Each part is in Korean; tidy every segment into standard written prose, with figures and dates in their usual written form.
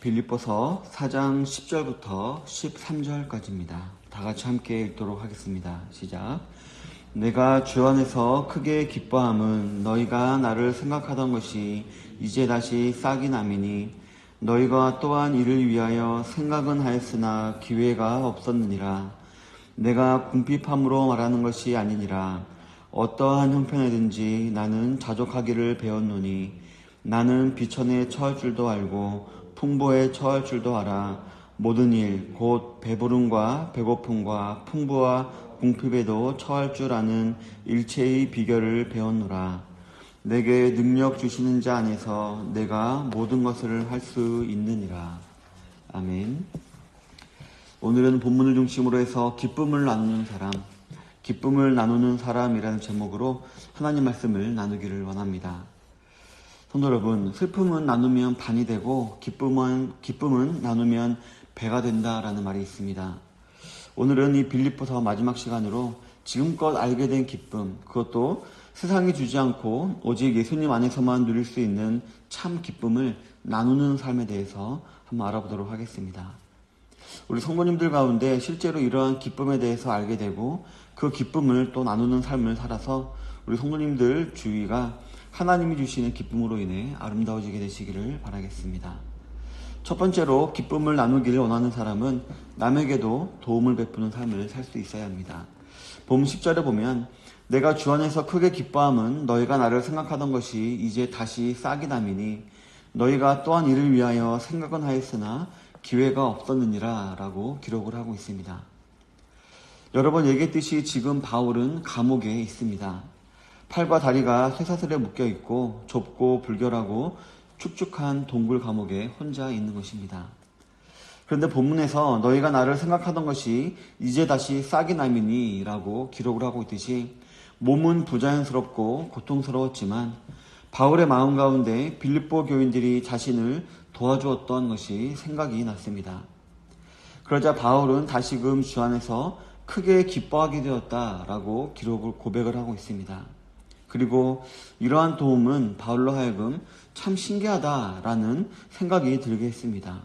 빌립보서 4장 10절부터 13절까지입니다. 다 같이 함께 읽도록 하겠습니다. 시작. 내가 주 안에서 크게 기뻐함은 너희가 나를 생각하던 것이 이제 다시 싹이 남이니 너희가 또한 이를 위하여 생각은 하였으나 기회가 없었느니라. 내가 궁핍함으로 말하는 것이 아니니라. 어떠한 형편에든지 나는 자족하기를 배웠노니 나는 비천에 처할 줄도 알고 풍부에 처할 줄도 알아. 모든 일 곧 배부름과 배고픔과 풍부와 궁핍에도 처할 줄 아는 일체의 비결을 배웠노라. 내게 능력 주시는 자 안에서 내가 모든 것을 할 수 있느니라. 아멘. 오늘은 본문을 중심으로 해서 기쁨을 나누는 사람, 기쁨을 나누는 사람이라는 제목으로 하나님 말씀을 나누기를 원합니다. 성도 여러분, 슬픔은 나누면 반이 되고 기쁨은 나누면 배가 된다라는 말이 있습니다. 오늘은 이 빌립보서 마지막 시간으로 지금껏 알게 된 기쁨, 그것도 세상이 주지 않고 오직 예수님 안에서만 누릴 수 있는 참 기쁨을 나누는 삶에 대해서 한번 알아보도록 하겠습니다. 우리 성도님들 가운데 실제로 이러한 기쁨에 대해서 알게 되고 그 기쁨을 또 나누는 삶을 살아서 우리 성도님들 주위가 하나님이 주시는 기쁨으로 인해 아름다워지게 되시기를 바라겠습니다. 첫 번째로 기쁨을 나누기를 원하는 사람은 남에게도 도움을 베푸는 삶을 살 수 있어야 합니다. 본문 10절에 보면 내가 주 안에서 크게 기뻐함은 너희가 나를 생각하던 것이 이제 다시 싹이 남이니 너희가 또한 이를 위하여 생각은 하였으나 기회가 없었느니라 라고 기록을 하고 있습니다. 여러 번 얘기했듯이 지금 바울은 감옥에 있습니다. 팔과 다리가 쇠사슬에 묶여 있고 좁고 불결하고 축축한 동굴 감옥에 혼자 있는 것입니다. 그런데 본문에서 너희가 나를 생각하던 것이 이제 다시 싹이 남이니 라고 기록을 하고 있듯이 몸은 부자연스럽고 고통스러웠지만 바울의 마음 가운데 빌립보 교인들이 자신을 도와주었던 것이 생각이 났습니다. 그러자 바울은 다시금 주 안에서 크게 기뻐하게 되었다라고 고백을 하고 있습니다. 그리고 이러한 도움은 바울로 하여금 참 신기하다라는 생각이 들게 했습니다.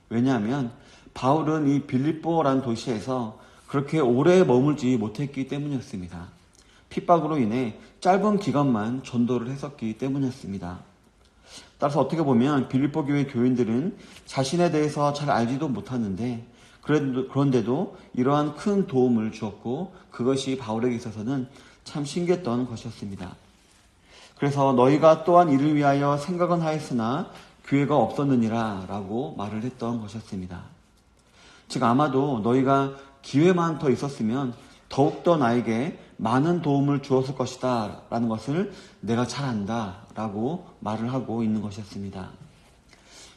왜냐하면 바울은 이 빌립보라는 도시에서 그렇게 오래 머물지 못했기 때문이었습니다. 핍박으로 인해 짧은 기간만 전도를 했었기 때문이었습니다. 따라서 어떻게 보면 빌립보 교회 교인들은 자신에 대해서 잘 알지도 못하는데 그런데도 이러한 큰 도움을 주었고 그것이 바울에게 있어서는 참 신기했던 것이었습니다. 그래서 너희가 또한 이를 위하여 생각은 하였으나 기회가 없었느니라 라고 말을 했던 것이었습니다. 즉 아마도 너희가 기회만 더 있었으면 더욱더 나에게 많은 도움을 주었을 것이다 라는 것을 내가 잘 안다 라고 말을 하고 있는 것이었습니다.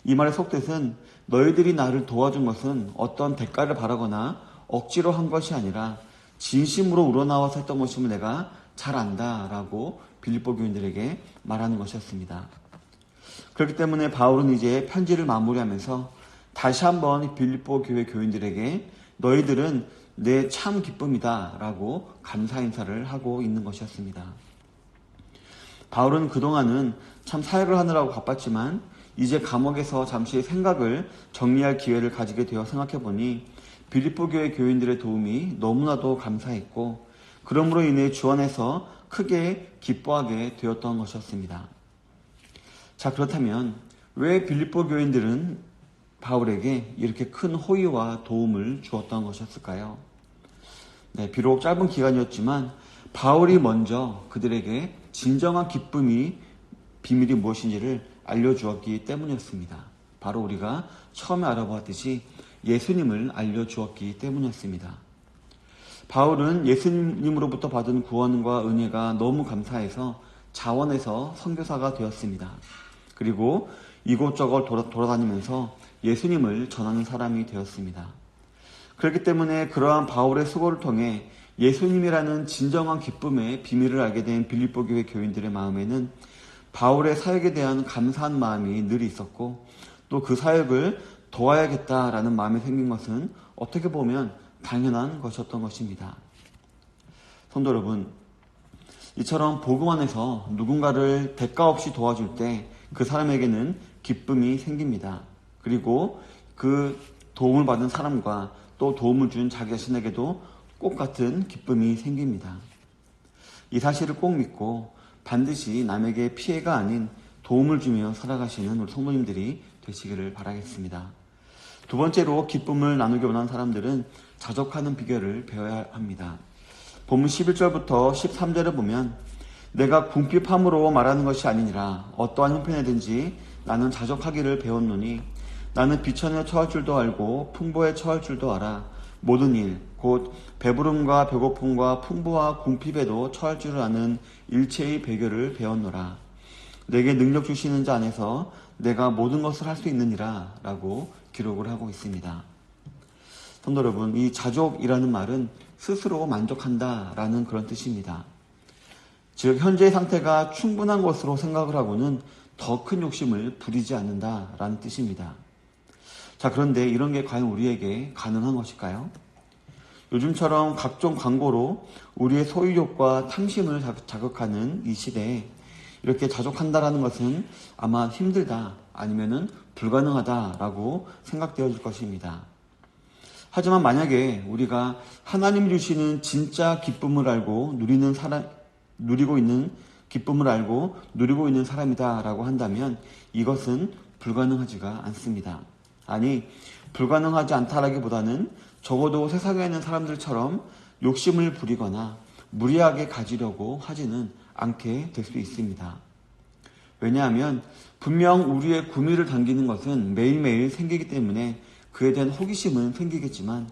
이 말의 속뜻은 너희들이 나를 도와준 것은 어떤 대가를 바라거나 억지로 한 것이 아니라 진심으로 우러나와서 했던 것임을 내가 잘 안다 라고 빌립보 교인들에게 말하는 것이었습니다. 그렇기 때문에 바울은 이제 편지를 마무리하면서 다시 한번 빌립보 교회 교인들에게 너희들은 내 참 기쁨이다 라고 감사 인사를 하고 있는 것이었습니다. 바울은 그동안은 참 사역을 하느라고 바빴지만 이제 감옥에서 잠시 생각을 정리할 기회를 가지게 되어 생각해보니 빌립보 교회 교인들의 도움이 너무나도 감사했고 그러므로 인해 주 안에서 크게 기뻐하게 되었던 것이었습니다. 자, 그렇다면 왜 빌립보 교인들은 바울에게 이렇게 큰 호의와 도움을 주었던 것이었을까요? 네, 비록 짧은 기간이었지만 바울이 먼저 그들에게 진정한 비밀이 무엇인지를 알려주었기 때문이었습니다. 바로 우리가 처음에 알아보았듯이 예수님을 알려주었기 때문이었습니다. 바울은 예수님으로부터 받은 구원과 은혜가 너무 감사해서 자원해서 선교사가 되었습니다. 그리고 이곳저곳 돌아다니면서 예수님을 전하는 사람이 되었습니다. 그렇기 때문에 그러한 바울의 수고를 통해 예수님이라는 진정한 기쁨의 비밀을 알게 된 빌립보 교회 교인들의 마음에는 바울의 사역에 대한 감사한 마음이 늘 있었고 또 그 사역을 도와야겠다라는 마음이 생긴 것은 어떻게 보면 당연한 것이었던 것입니다. 성도 여러분, 이처럼 복음 안에서 누군가를 대가 없이 도와줄 때 그 사람에게는 기쁨이 생깁니다. 그리고 그 도움을 받은 사람과 또 도움을 준 자기 자신에게도 꼭 같은 기쁨이 생깁니다. 이 사실을 꼭 믿고 반드시 남에게 피해가 아닌 도움을 주며 살아가시는 우리 성도님들이 되시기를 바라겠습니다. 두 번째로 기쁨을 나누기 원하는 사람들은 자족하는 비결을 배워야 합니다. 본문 11절부터 13절을 보면 내가 궁핍함으로 말하는 것이 아니니라 어떠한 형편이든지 나는 자족하기를 배웠노니 나는 비천에 처할 줄도 알고 풍부에 처할 줄도 알아 모든 일 곧 배부름과 배고픔과 풍부와 궁핍에도 처할 줄을 아는 일체의 배결을 배웠노라. 내게 능력 주시는 자 안에서 내가 모든 것을 할 수 있느니라 라고 기록을 하고 있습니다. 성도 여러분, 이 자족이라는 말은 스스로 만족한다 라는 그런 뜻입니다. 즉 현재의 상태가 충분한 것으로 생각을 하고는 더 큰 욕심을 부리지 않는다 라는 뜻입니다. 자, 그런데 이런 게 과연 우리에게 가능한 것일까요? 요즘처럼 각종 광고로 우리의 소유욕과 탐심을 자극하는 이 시대에 이렇게 자족한다라는 것은 아마 힘들다 아니면은 불가능하다라고 생각되어질 것입니다. 하지만 만약에 우리가 하나님 주시는 진짜 기쁨을 알고 누리고 있는 기쁨을 알고 누리고 있는 사람이다라고 한다면 이것은 불가능하지가 않습니다. 아니, 불가능하지 않다라기보다는 적어도 세상에 있는 사람들처럼 욕심을 부리거나 무리하게 가지려고 하지는 않게 될 수 있습니다. 왜냐하면 분명 우리의 구미를 당기는 것은 매일매일 생기기 때문에 그에 대한 호기심은 생기겠지만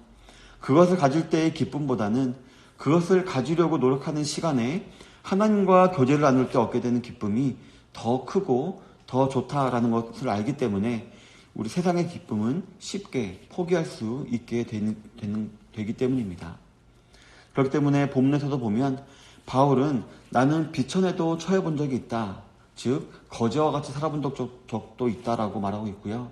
그것을 가질 때의 기쁨보다는 그것을 가지려고 노력하는 시간에 하나님과 교제를 나눌 때 얻게 되는 기쁨이 더 크고 더 좋다라는 것을 알기 때문에 우리 세상의 기쁨은 쉽게 포기할 수 있게 되기 때문입니다. 그렇기 때문에 본문에서도 보면 바울은 나는 비천에도 처해본 적이 있다. 즉 거지와 같이 살아본 적도 있다라고 말하고 있고요.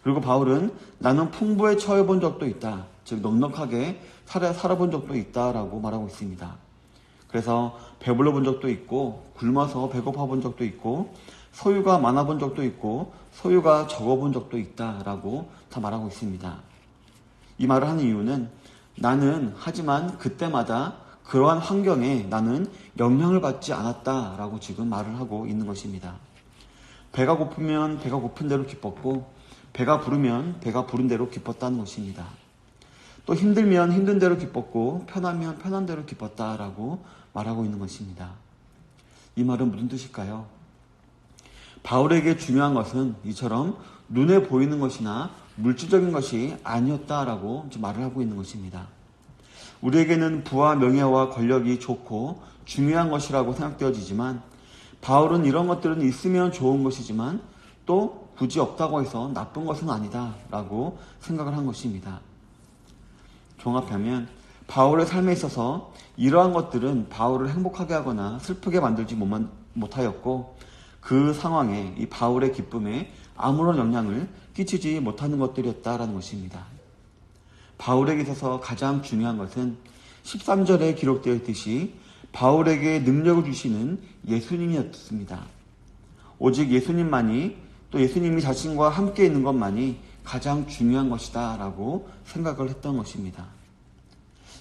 그리고 바울은 나는 풍부에 처해본 적도 있다. 즉 넉넉하게 살아본 적도 있다라고 말하고 있습니다. 그래서 배불러 본 적도 있고 굶어서 배고파 본 적도 있고 소유가 많아 본 적도 있고 소유가 적어 본 적도 있다라고 다 말하고 있습니다. 이 말을 하는 이유는 나는 하지만 그때마다 그러한 환경에 나는 영향을 받지 않았다라고 지금 말을 하고 있는 것입니다. 배가 고프면 배가 고픈 대로 기뻤고 배가 부르면 배가 부른 대로 기뻤다는 것입니다. 또 힘들면 힘든 대로 기뻤고 편하면 편한 대로 기뻤다라고 말하고 있는 것입니다. 이 말은 무슨 뜻일까요? 바울에게 중요한 것은 이처럼 눈에 보이는 것이나 물질적인 것이 아니었다라고 말을 하고 있는 것입니다. 우리에게는 부와 명예와 권력이 좋고 중요한 것이라고 생각되어지지만 바울은 이런 것들은 있으면 좋은 것이지만 또 굳이 없다고 해서 나쁜 것은 아니다라고 생각을 한 것입니다. 종합하면 바울의 삶에 있어서 이러한 것들은 바울을 행복하게 하거나 슬프게 만들지 못하였고 그 상황에 이 바울의 기쁨에 아무런 영향을 끼치지 못하는 것들이었다라는 것입니다. 바울에게 있어서 가장 중요한 것은 13절에 기록되어 있듯이 바울에게 능력을 주시는 예수님이었습니다. 오직 예수님만이 또 예수님이 자신과 함께 있는 것만이 가장 중요한 것이다 라고 생각을 했던 것입니다.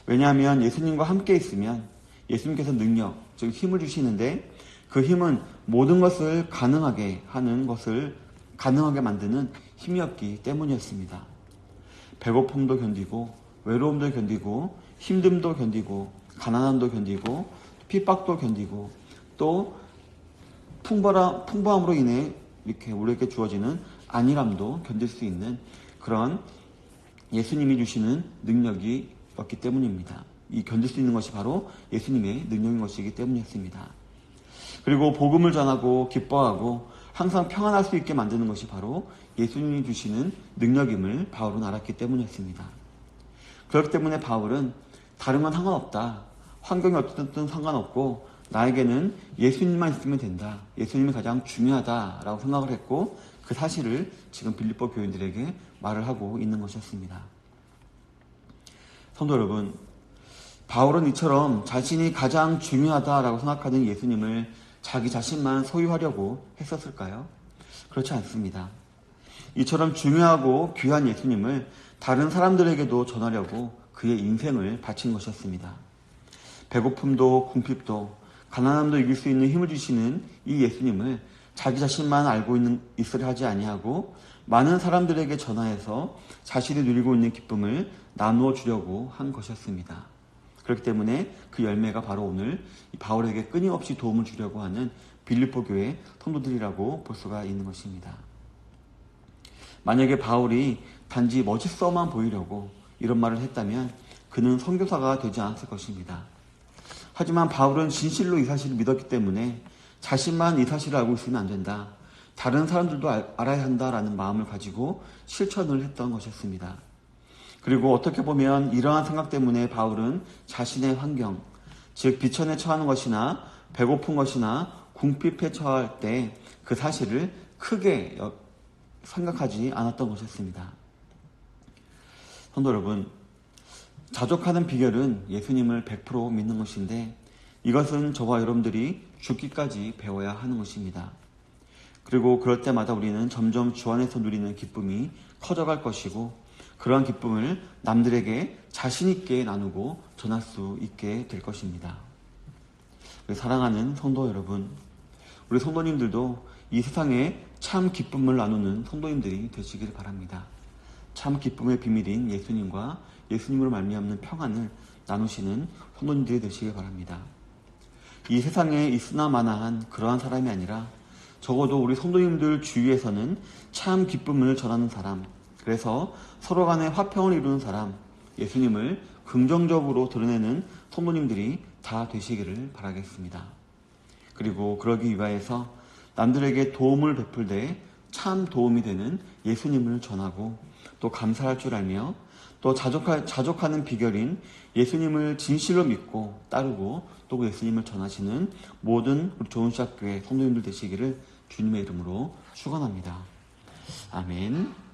왜냐하면 예수님과 함께 있으면 예수님께서 능력, 즉 힘을 주시는데 그 힘은 모든 것을 가능하게 하는 것을 가능하게 만드는 힘이었기 때문이었습니다. 배고픔도 견디고 외로움도 견디고 힘듦도 견디고 가난함도 견디고 핍박도 견디고 또 풍부함으로 인해 이렇게 우리에게 주어지는 안일함도 견딜 수 있는 그런 예수님이 주시는 능력이었기 때문입니다. 이 견딜 수 있는 것이 바로 예수님의 능력인 것이기 때문이었습니다. 그리고 복음을 전하고 기뻐하고 항상 평안할 수 있게 만드는 것이 바로 예수님이 주시는 능력임을 바울은 알았기 때문이었습니다. 그렇기 때문에 바울은 다른 건 상관없다. 환경이 어떻든 상관없고 나에게는 예수님만 있으면 된다. 예수님이 가장 중요하다라고 생각을 했고 그 사실을 지금 빌립보 교인들에게 말을 하고 있는 것이었습니다. 성도 여러분, 바울은 이처럼 자신이 가장 중요하다라고 생각하는 예수님을 자기 자신만 소유하려고 했었을까요? 그렇지 않습니다. 이처럼 중요하고 귀한 예수님을 다른 사람들에게도 전하려고 그의 인생을 바친 것이었습니다. 배고픔도 궁핍도 가난함도 이길 수 있는 힘을 주시는 이 예수님을 자기 자신만 알고 있으려 하지 아니하고 많은 사람들에게 전하여서 자신이 누리고 있는 기쁨을 나누어 주려고 한 것이었습니다. 그렇기 때문에 그 열매가 바로 오늘 바울에게 끊임없이 도움을 주려고 하는 빌립보 교회 성도들이라고 볼 수가 있는 것입니다. 만약에 바울이 단지 멋있어만 보이려고 이런 말을 했다면 그는 선교사가 되지 않았을 것입니다. 하지만 바울은 진실로 이 사실을 믿었기 때문에 자신만 이 사실을 알고 있으면 안 된다. 다른 사람들도 알아야 한다라는 마음을 가지고 실천을 했던 것이었습니다. 그리고 어떻게 보면 이러한 생각 때문에 바울은 자신의 환경, 즉 비천에 처하는 것이나 배고픈 것이나 궁핍에 처할 때 그 사실을 크게 생각하지 않았던 것이었습니다. 성도 여러분, 자족하는 비결은 예수님을 100% 믿는 것인데 이것은 저와 여러분들이 죽기까지 배워야 하는 것입니다. 그리고 그럴 때마다 우리는 점점 주 안에서 누리는 기쁨이 커져갈 것이고 그러한 기쁨을 남들에게 자신 있게 나누고 전할 수 있게 될 것입니다. 사랑하는 성도 여러분, 우리 성도님들도 이 세상에 참 기쁨을 나누는 성도님들이 되시길 바랍니다. 참 기쁨의 비밀인 예수님과 예수님으로 말미암는 평안을 나누시는 성도님들이 되시길 바랍니다. 이 세상에 있으나 마나한 그러한 사람이 아니라 적어도 우리 성도님들 주위에서는 참 기쁨을 전하는 사람, 그래서 서로 간에 화평을 이루는 사람, 예수님을 긍정적으로 드러내는 성도님들이 다 되시기를 바라겠습니다. 그리고 그러기 위하여서 남들에게 도움을 베풀되 참 도움이 되는 예수님을 전하고 또 감사할 줄 알며 또 자족하는 비결인 예수님을 진실로 믿고 따르고 또 예수님을 전하시는 모든 우리 좋은시학교의 성도님들 되시기를 주님의 이름으로 축원합니다. 아멘.